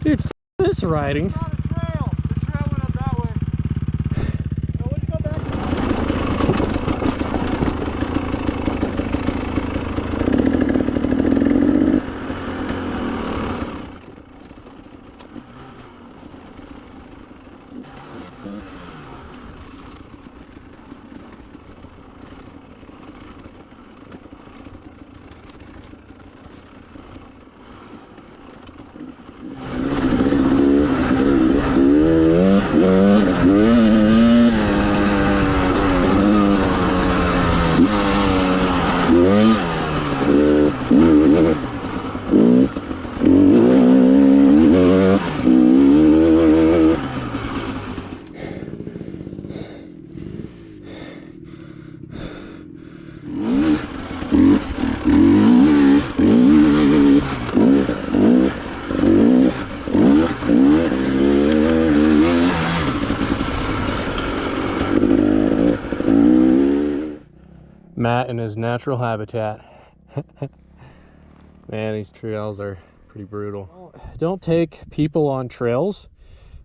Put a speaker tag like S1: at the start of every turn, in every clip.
S1: Dude, this riding.
S2: It's not a trail. The trail went up that way. So when you go back
S1: Matt in his natural habitat. Man, these trails are pretty brutal. Don't take people on trails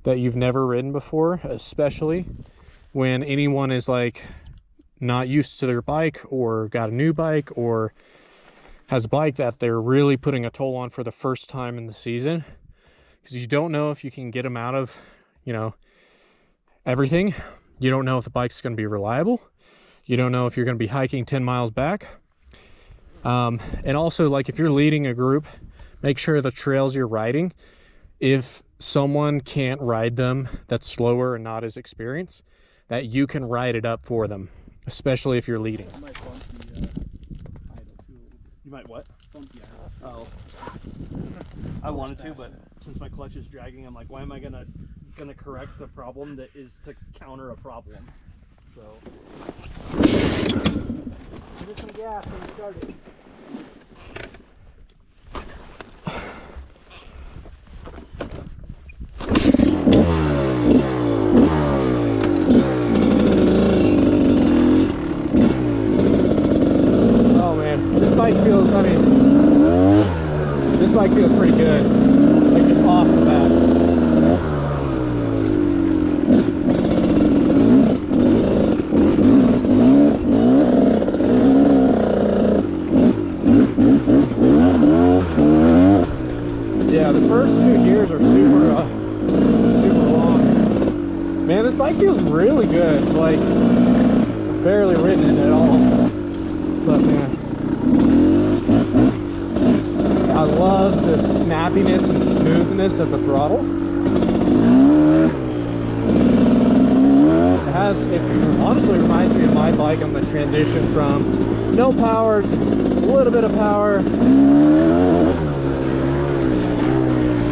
S1: that you've never ridden before, especially when anyone is like not used to their bike or got a new bike or has a bike that they're really putting a toll on for the first time in the season, because you don't know if you can get them out of, you know, everything. You don't know if the bike's going to be reliable. You don't know if you're going to be hiking 10 miles back. And also, like, if you're leading a group, make sure the trails you're riding, if someone can't ride them that's slower and not as experienced, that you can ride it up for them, especially if you're leading.
S2: I might bump the idle too.
S1: You might what?
S2: Bump the idle too.
S1: Oh, I wanted to, but since my clutch is dragging, I'm like, why am I gonna correct the problem that is to counter a problem? So
S2: give it some gas when you start it.
S1: oh man, this bike feels, I mean, this bike feels pretty good, like just off the bat. Yeah, the first 2 gears are super long. Man, this bike feels really good. Like, I've barely ridden it at all. But man, I love the snappiness and smoothness of the throttle. It honestly reminds me of my bike on the transition from no power to a little bit of power.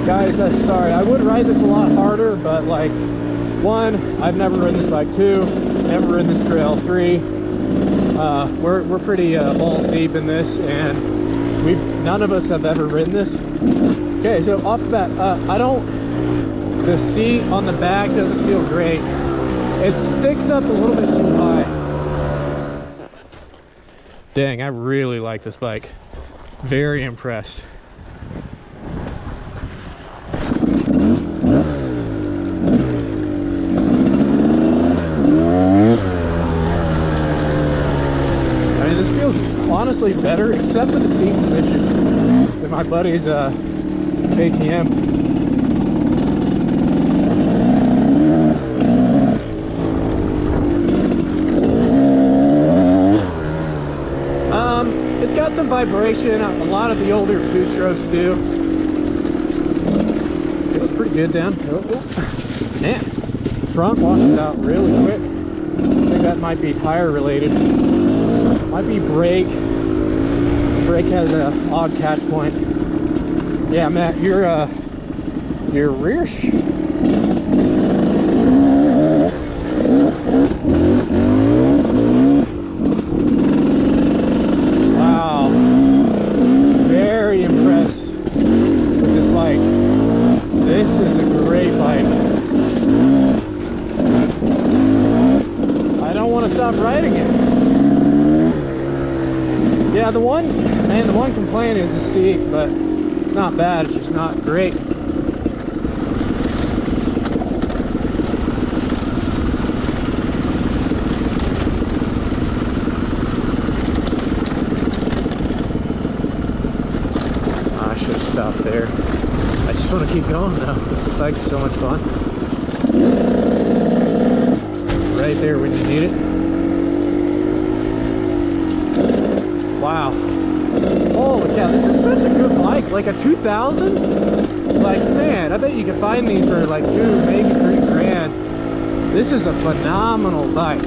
S1: Guys, sorry, I would ride this a lot harder, but like, 1, I've never ridden this bike. 2, never ridden this trail. 3, we're pretty balls deep in this, and none of us have ever ridden this. Okay, so off the bat, the seat on the back doesn't feel great. It sticks up a little bit too high. Dang, I really like this bike. Very impressed. Honestly better, except for the seat position, than my buddy's KTM. It's got some vibration. A lot of the older 2-strokes do. Feels pretty good downhill. Man, front washes out really quick. I think that might be tire related. Might be brake. Brake has an odd catch point. Yeah, Matt, your rear wow, very impressed with this bike. This is a great bike. I don't want to stop riding it. Yeah, the one complaint is the seat, but it's not bad, it's just not great. stop there. I just want to keep going though. This bike's so much fun. Right there when you need it. Wow. Holy cow, this is such a good bike. Like a 2000? Like, man, I bet you can find these for like 2, maybe 3 grand. This is a phenomenal bike.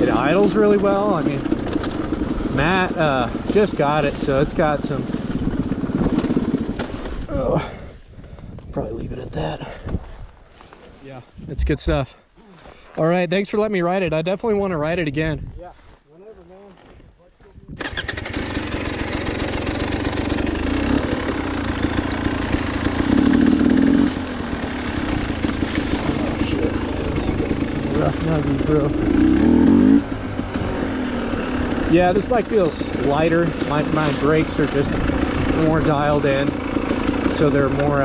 S1: It idles really well. I mean, Matt just got it, so it's got some... Oh, probably leave it at that. Yeah, it's good stuff. All right, thanks for letting me ride it. I definitely want to ride it again.
S2: Yeah, whenever, man.
S1: Rough nuggies, bro. Yeah, this bike feels lighter. My brakes are just more dialed in, so they're more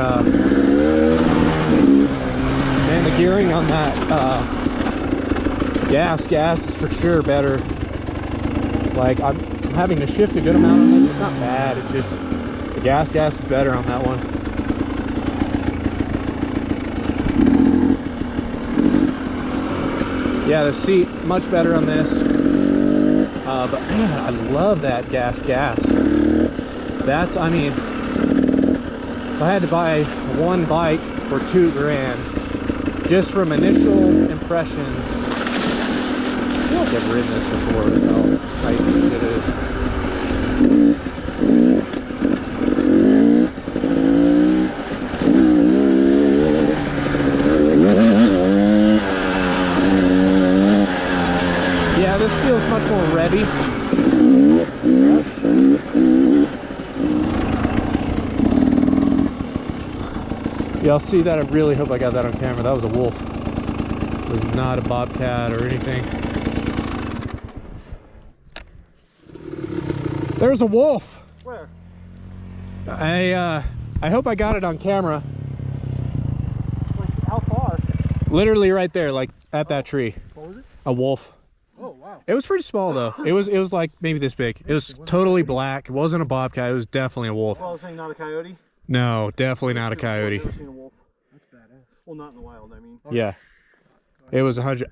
S1: man, the gearing on that gas is for sure better. Like, I'm having to shift a good amount on this. It's not bad, it's just the gas is better on that one. Yeah, the seat much better on this, but man, I love that gas. That's, I mean, if I had to buy one bike for 2 grand, just from initial impressions, I feel like I've ridden this before, how tight it is. Yeah, this feels much more ready. Y'all see that? I really hope I got that on camera. That was a wolf. It was not a bobcat or anything. There's a wolf.
S2: Where?
S1: I hope I got it on camera.
S2: Like, how far?
S1: Literally right there, like at that tree.
S2: What was it?
S1: A wolf.
S2: Oh, wow.
S1: It was pretty small though. It was like maybe this big. It was totally black. It wasn't a bobcat. It was definitely a wolf.
S2: Well, I was saying not a coyote?
S1: No, definitely not a coyote.
S2: I've never seen a wolf. That's badass. Well, not in the wild, I mean.
S1: Yeah, it was 100.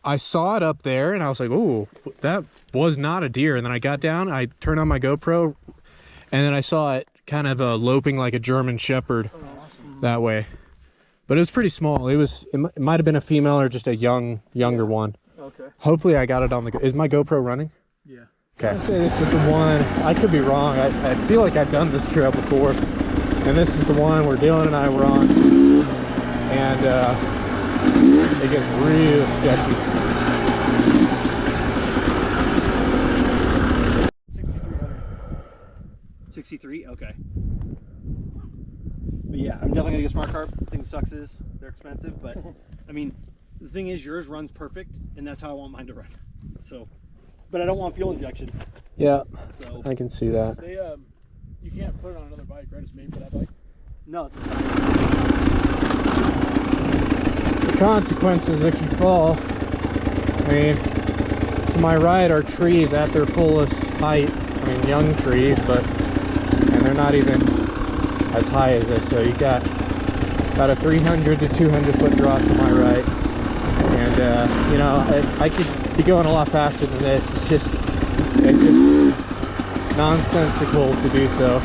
S1: I saw it up there and I was like, "Ooh, that was not a deer." And then I got down, I turned on my GoPro, and then I saw it kind of loping like a German Shepherd that way. But it was pretty small. It might have been a female or just a younger one.
S2: Okay.
S1: Hopefully, I got it on the. Is my GoPro running?
S2: Yeah.
S1: Okay. I say this is the one. I could be wrong. I feel like I've done this trail before, and this is the one where Dylan and I were on, and it gets real sketchy.
S2: 63? Okay. But yeah, I'm definitely gonna get Smart Carb. The thing sucks is they're expensive, but I mean, the thing is yours runs perfect, and that's how I want mine to run. So, but I don't want fuel injection.
S1: Yeah,
S2: So
S1: I can see that.
S3: They you can't put it on another bike, right? It's made for that bike.
S2: no, it's a sign.
S1: The consequences if you fall. I mean, to my right are trees at their fullest height. I mean, young trees, and they're not even as high as this. So you got about a 300 to 200 foot drop to my right, and you know, I could be going a lot faster than this. It's just nonsensical to do so.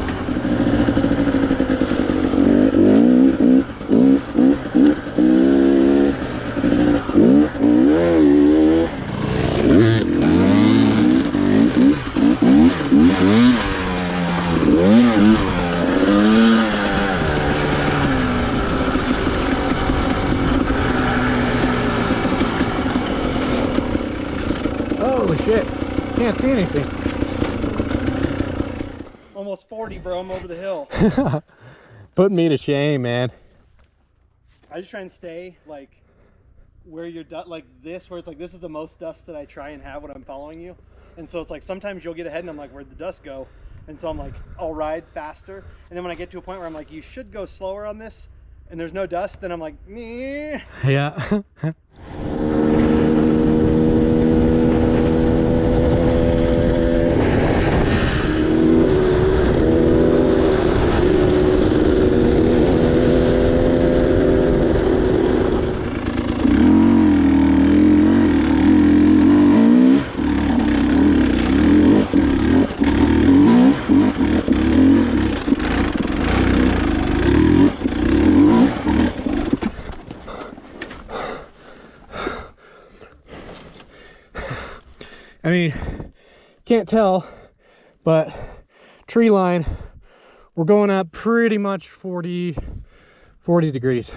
S1: Holy shit, can't see anything.
S2: Almost 40, bro. I'm over the hill.
S1: Putting me to shame, man.
S2: I just try and stay like where you're like this, where it's like this is the most dust that I try and have when I'm following you. And so it's like sometimes you'll get ahead and I'm like, where'd the dust go? And so I'm like, I'll ride faster. And then when I get to a point where I'm like, you should go slower on this, and there's no dust, then I'm like, meh.
S1: Yeah. I mean, can't tell, but tree line, we're going up pretty much 40 degrees.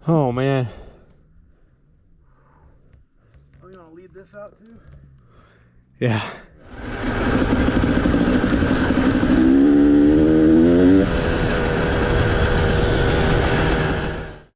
S1: Oh man.
S3: Oh, you want to lead this out too?
S1: Yeah.